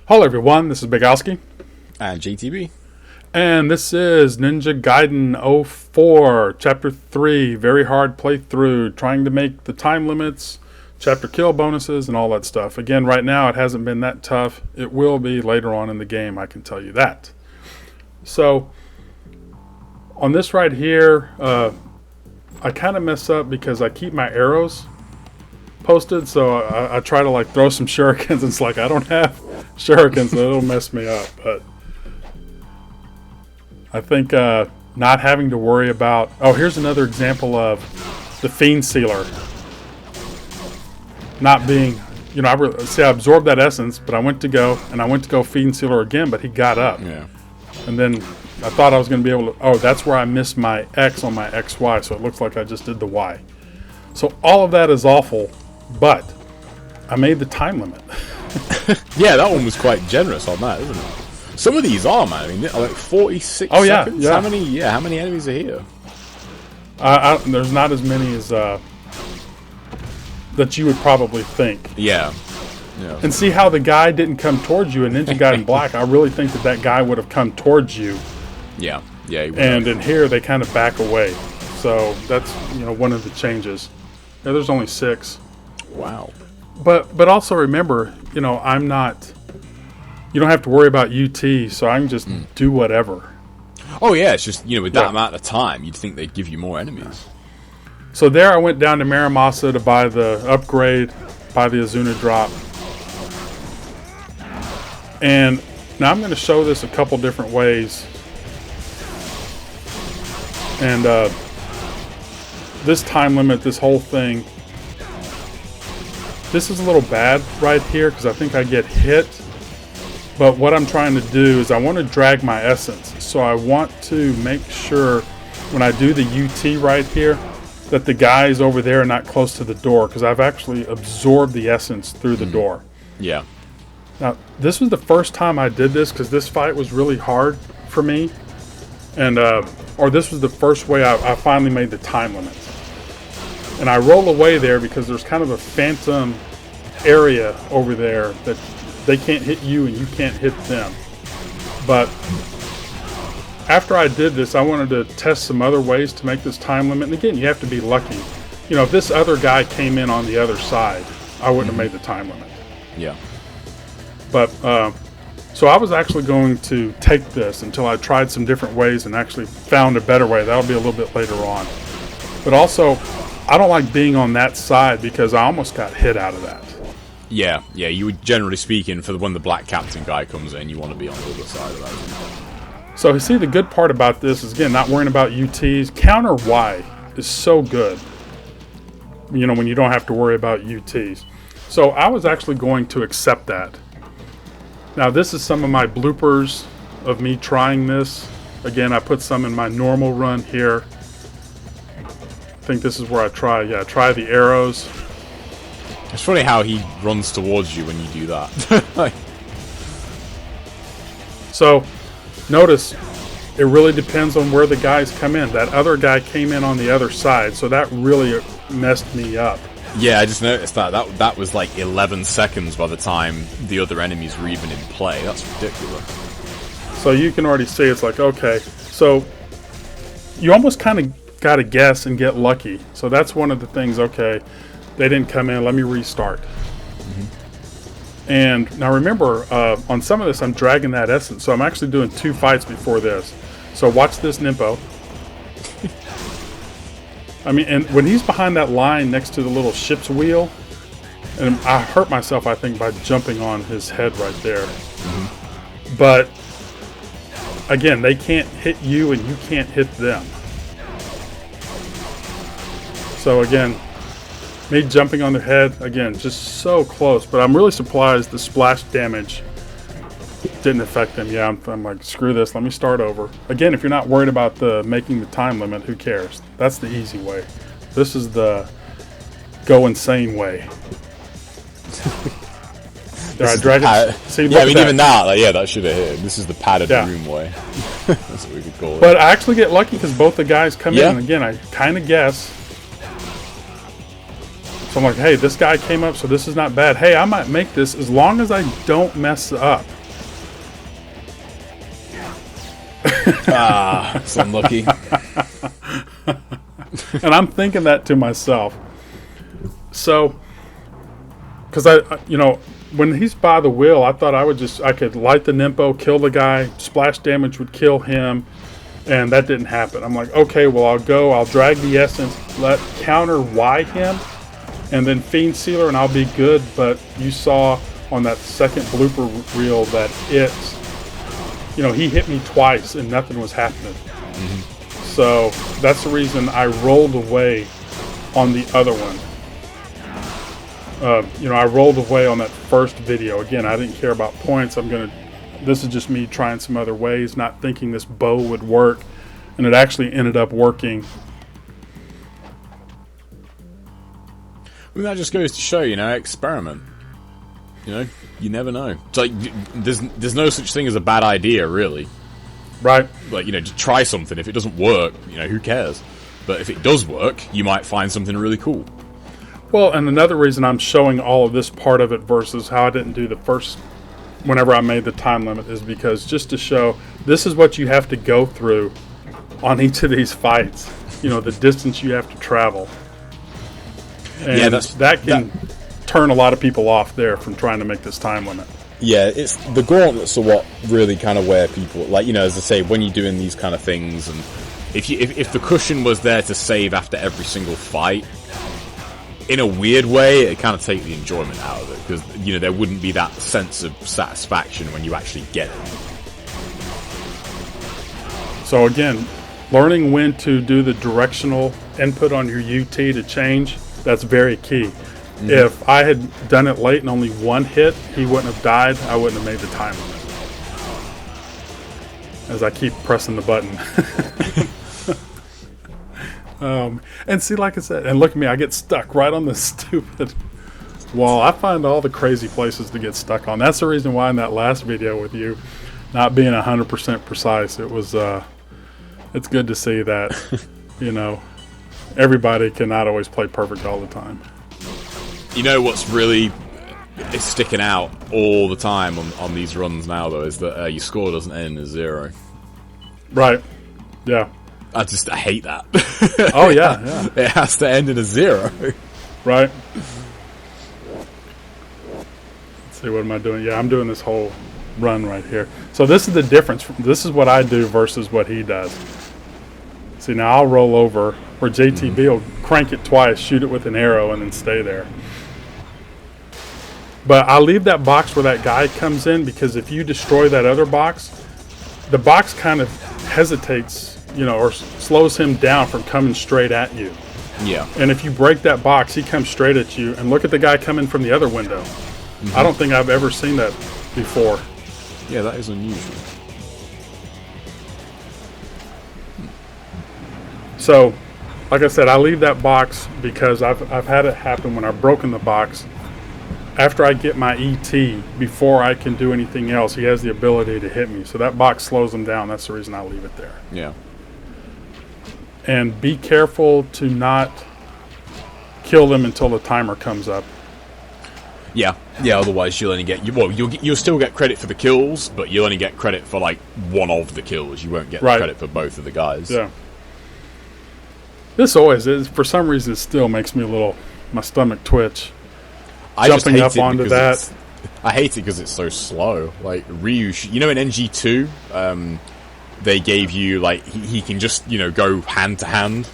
Hello everyone, this is Bigalski. And GTB. And this is Ninja Gaiden 04, Chapter 3, very hard playthrough, trying to make the time limits, chapter kill bonuses, and all that stuff. Again, right now it hasn't been that tough. It will be later on in the game, I can tell you that. So, on this right here, I kind of mess up because I keep my arrows posted, so I try to like throw some shurikens, and it's like I don't have shurikens, so it'll mess me up. But I think not having to worry about... Oh, here's another example of the Fiend Sealer not being... You know, I absorbed that essence, but I went to go Fiend Sealer again, but he got up. Yeah. And then I thought I was going to be able to... Oh, that's where I missed my X on my XY, so it looks like I just did the Y. So all of that is awful, but I made the time limit. Yeah, that one was quite generous on that, isn't it? Some of these are, man. I mean, like 46 seconds. Yeah. How many enemies are here? There's not as many as that you would probably think. Yeah. And see how the guy didn't come towards you in Ninja Gaiden Black. I really think that guy would have come towards you. Yeah. He would and have. in here, they kind of back away. So that's one of the changes. Yeah, there's only 6. Wow. But also remember, I'm not... You don't have to worry about UT, so I can just do whatever. Oh, yeah, it's just, with that amount of time, you'd think they'd give you more enemies. So there I went down to Maramasa to buy the upgrade, buy the Azuna drop. And now I'm going to show this a couple different ways. And this time limit, this whole thing, this is a little bad right here because I think I get hit. But what I'm trying to do is I want to drag my essence. So I want to make sure when I do the UT right here that the guys over there are not close to the door because I've actually absorbed the essence through the door. Yeah. Now, this was the first time I did this because this fight was really hard for me. And, or this was the first way I finally made the time limit. And I roll away there because there's kind of a phantom area over there that they can't hit you and you can't hit them. But after I did this, I wanted to test some other ways to make this time limit. And again, you have to be lucky. If this other guy came in on the other side, I wouldn't have made the time limit. Yeah. But, so I was actually going to take this until I tried some different ways and actually found a better way. That'll be a little bit later on. But also, I don't like being on that side because I almost got hit out of that. Yeah, you would, generally speaking, when the Black Captain guy comes in, you want to be on the other side of that. So, you see, the good part about this is, again, not worrying about UTs. Counter Y is so good, when you don't have to worry about UTs. So, I was actually going to accept that. Now, this is some of my bloopers of me trying this. Again, I put some in my normal run here. I think this is where I try the arrows. It's funny how he runs towards you when you do that. So, notice, it really depends on where the guys come in. That other guy came in on the other side, so that really messed me up. Yeah, I just noticed that was like 11 seconds by the time the other enemies were even in play. That's ridiculous. So you can already see it's like, okay, so you almost kind of got to guess and get lucky. So that's one of the things, okay, they didn't come in, let me restart. And now remember, on some of this I'm dragging that essence, so I'm actually doing 2 fights before this. So watch this Nimpo. I mean, and when he's behind that line next to the little ship's wheel, and I hurt myself, I think, by jumping on his head right there. But, again, they can't hit you and you can't hit them. So, again, me jumping on their head, again, just so close. But I'm really surprised the splash damage didn't affect them. Yeah, I'm like, screw this, let me start over. Again, if you're not worried about making the time limit, who cares? That's the easy way. This is the go insane way. There, I drag it. See, yeah, I mean, even that, that should have hit. This is the padded room way. That's what we could call it. But I actually get lucky because both the guys come in. And again, I kind of guess. So I'm like, hey, this guy came up, so this is not bad. Hey, I might make this as long as I don't mess up. It's unlucky. And I'm thinking that to myself. So, because when he's by the wheel, I thought I could light the Nimpo, kill the guy, splash damage would kill him, and that didn't happen. I'm like, okay, well, I'll drag the essence, let counter Y him, and then Fiend Sealer, and I'll be good. But you saw on that second blooper reel that he hit me twice and nothing was happening. Mm-hmm. So that's the reason I rolled away on the other one. I rolled away on that first video. Again, I didn't care about points. This is just me trying some other ways, not thinking this bow would work, and it actually ended up working. Well, that just goes to show, experiment. You never know. It's like, there's no such thing as a bad idea, really. Right. Like, just try something. If it doesn't work, who cares? But if it does work, you might find something really cool. Well, and another reason I'm showing all of this part of it versus how I didn't do the first, whenever I made the time limit, is because just to show this is what you have to go through on each of these fights. The distance you have to travel. And that can turn a lot of people off there from trying to make this time limit. Yeah, it's the gauntlets are what really kind of wear people. Like, as I say, when you're doing these kind of things, and if the cushion was there to save after every single fight, in a weird way, it kind of takes the enjoyment out of it, because there wouldn't be that sense of satisfaction when you actually get it. So again, learning when to do the directional input on your UT to change, that's very key. Mm-hmm. If I had done it late and only one hit, he wouldn't have died. I wouldn't have made the time limit. As I keep pressing the button. And see, like I said, and look at me, I get stuck right on this stupid wall. I find all the crazy places to get stuck on. That's the reason why in that last video with you, not being 100% precise, it was, it's good to see that, everybody cannot always play perfect all the time. What's really sticking out all the time on these runs now, though, is that your score doesn't end in 0. Right. Yeah. I hate that. Oh, yeah. It has to end in a 0. Right. Let's see, what am I doing? Yeah, I'm doing this whole run right here. So this is the difference. This is what I do versus what he does. See, now I'll roll over, where JTB will crank it twice, shoot it with an arrow, and then stay there. But I'll leave that box where that guy comes in, because if you destroy that other box, the box kind of hesitates, or slows him down from coming straight at you. Yeah. And if you break that box, he comes straight at you. And look at the guy coming from the other window. Mm-hmm. I don't think I've ever seen that before. Yeah, that is unusual. So, like I said, I leave that box because I've had it happen when I've broken the box. After I get my ET, before I can do anything else, he has the ability to hit me. So that box slows him down. That's the reason I leave it there. Yeah. And be careful to not kill them until the timer comes up. Yeah. Otherwise, you'll only get you'll still get credit for the kills, but you'll only get credit for like one of the kills. You won't get credit for both of the guys. Yeah. This always is. For some reason, it still makes me my stomach twitch. Jumping up onto that. I hate it because it's so slow. Like Ryu, in NG2, they gave you he can just go hand to hand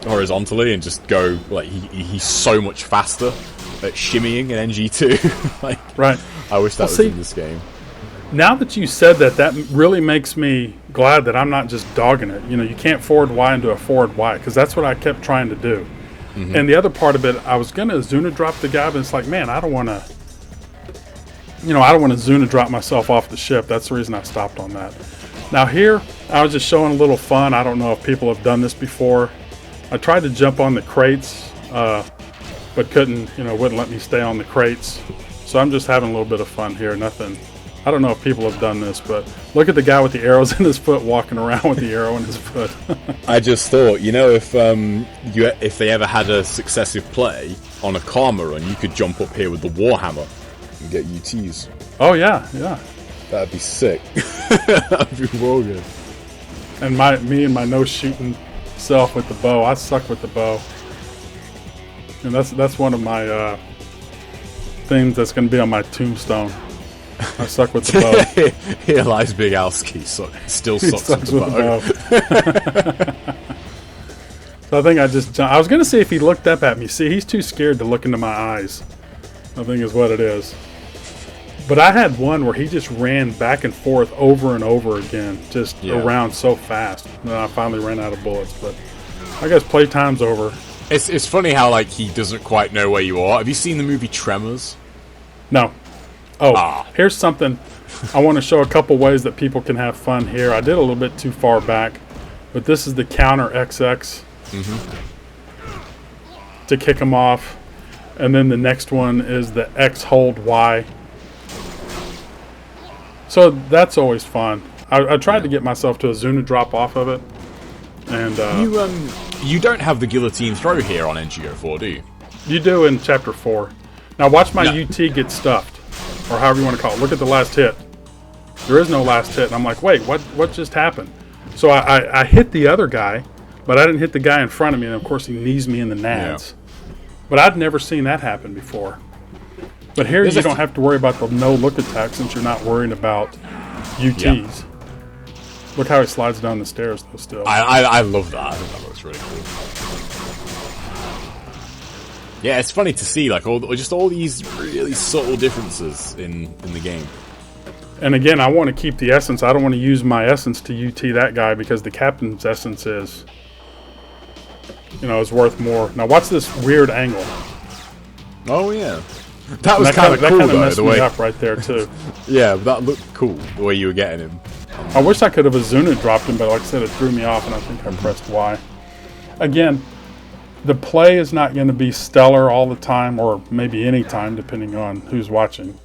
horizontally and just go he's so much faster at shimmying in NG2. Right. I wish that was in this game. Now that you said that, that really makes me glad that I'm not just dogging it. You can't forward Y into a forward Y, because that's what I kept trying to do. Mm-hmm. And the other part of it, I was going to Zuna drop the guy, but it's like, man, I don't want to Zuna drop myself off the ship. That's the reason I stopped on that. Now here, I was just showing a little fun. I don't know if people have done this before. I tried to jump on the crates, but couldn't, wouldn't let me stay on the crates. So I'm just having a little bit of fun here. Nothing I don't know if people have done this, but look at the guy with the arrows in his foot walking around with the arrow in his foot. I just thought, if they ever had a successive play on a Karma run, you could jump up here with the Warhammer and get UTs. Oh, yeah, yeah. That'd be sick. That'd be real good. And me and my no-shooting self with the bow. I suck with the bow. And that's one of my things that's going to be on my tombstone. I suck with the bow. Here lies Bigalski, still sucks with the bow. So I think I was going to see if he looked up at me. See, he's too scared to look into my eyes, I think is what it is. But I had one where he just ran back and forth over and over again, just around so fast. And then I finally ran out of bullets. But I guess playtime's over. It's funny how, like, he doesn't quite know where you are. Have you seen the movie Tremors? No. Oh, here's something. I want to show a couple ways that people can have fun here. I did a little bit too far back, but this is the counter XX to kick them off. And then the next one is the X hold Y. So that's always fun. I tried to get myself to a Zuna drop off of it. And you don't have the guillotine throw here on NGO4, do you? You do in Chapter 4. Now watch my UT get stuffed. Or however you want to call it. Look at the last hit. There is no last hit. And I'm like, wait, what just happened? So I hit the other guy, but I didn't hit the guy in front of me. And, of course, he knees me in the nads. Yeah. But I'd never seen that happen before. But here you don't have to worry about the no-look attack since you're not worrying about UTs. Yeah. Look how he slides down the stairs, though, still. I love that. I think that looks really cool. Yeah, it's funny to see like all these really subtle differences in the game. And again, I want to keep the essence. I don't want to use my essence to UT that guy because the captain's essence is worth more. Now watch this weird angle. Oh yeah, that was kind of cool. That kind of messed me up right there too. Yeah, that looked cool the way you were getting him. I wish I could have Azuna dropped him, but like I said, it threw me off, and I think I pressed Y. Again. The play is not going to be stellar all the time, or maybe any time, depending on who's watching.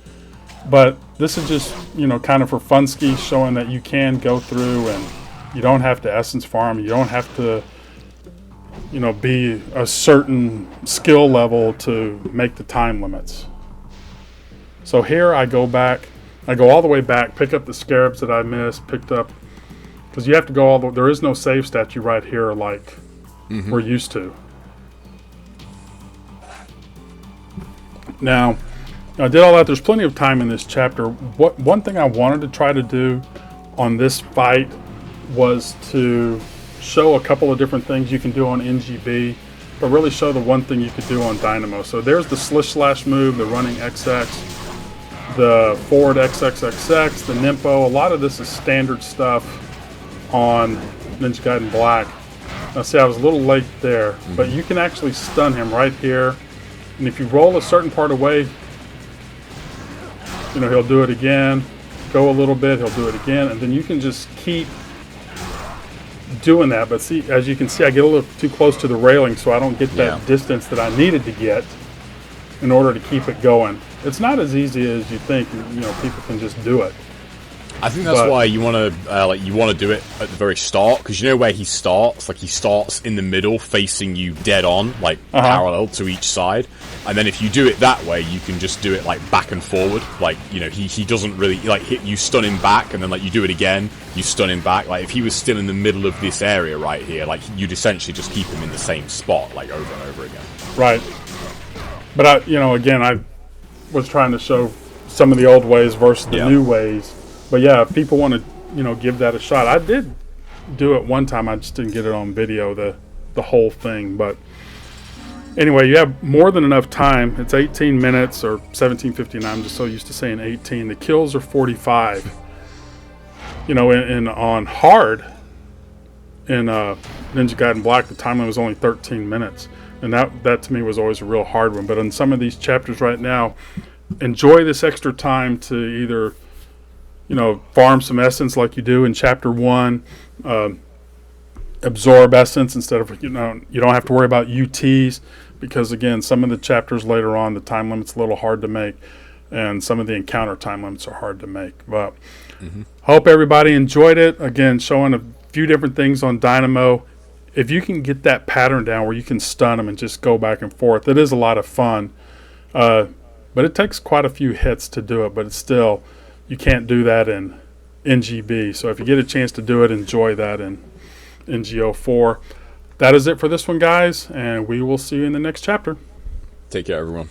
But this is just, kind of for funski, showing that you can go through and you don't have to essence farm. You don't have to, be a certain skill level to make the time limits. So here I go all the way back, pick up the scarabs that I missed, picked up, because you have to go there is no save statue right here like we're used to. Now, I did all that. There's plenty of time in this chapter. One thing I wanted to try to do on this fight was to show a couple of different things you can do on NGB, but really show the one thing you could do on Dynamo. So there's the Slish Slash move, the running XX, the forward XXXX, the Nimpo. A lot of this is standard stuff on Ninja Gaiden Black. Now see, I was a little late there, but you can actually stun him right here. And if you roll a certain part away, he'll do it again. Go a little bit, he'll do it again. And then you can just keep doing that. But see, as you can see, I get a little too close to the railing, so I don't get that distance that I needed to get in order to keep it going. It's not as easy as you think. People can just do it. I think that's why you want to do it at the very start, because where he starts, he starts in the middle, facing you dead on, parallel to each side, and then if you do it that way, you can just do it back and forward, he doesn't really hit you, stun him back, and then you do it again, you stun him back. If he was still in the middle of this area right here, you'd essentially just keep him in the same spot over and over again. Right. But I was trying to show some of the old ways versus the new ways. But yeah, if people want to, give that a shot. I did do it one time. I just didn't get it on video, the whole thing. But anyway, you have more than enough time. It's 18 minutes or 17:59. I'm just so used to saying 18. The kills are 45. On hard in Ninja Gaiden Black, the time limit was only 13 minutes. And that to me was always a real hard one. But in some of these chapters right now, enjoy this extra time to either farm some essence like you do in Chapter 1, absorb essence instead of, you don't have to worry about UTs, because, again, some of the chapters later on, the time limit's a little hard to make. and some of the encounter time limits are hard to make. But hope everybody enjoyed it. Again, showing a few different things on Dynamo. If you can get that pattern down where you can stun them and just go back and forth, it is a lot of fun. But it takes quite a few hits to do it, but it's still, you can't do that in NGB. So if you get a chance to do it, enjoy that in NGO4. That is it for this one, guys, and we will see you in the next chapter. Take care, everyone.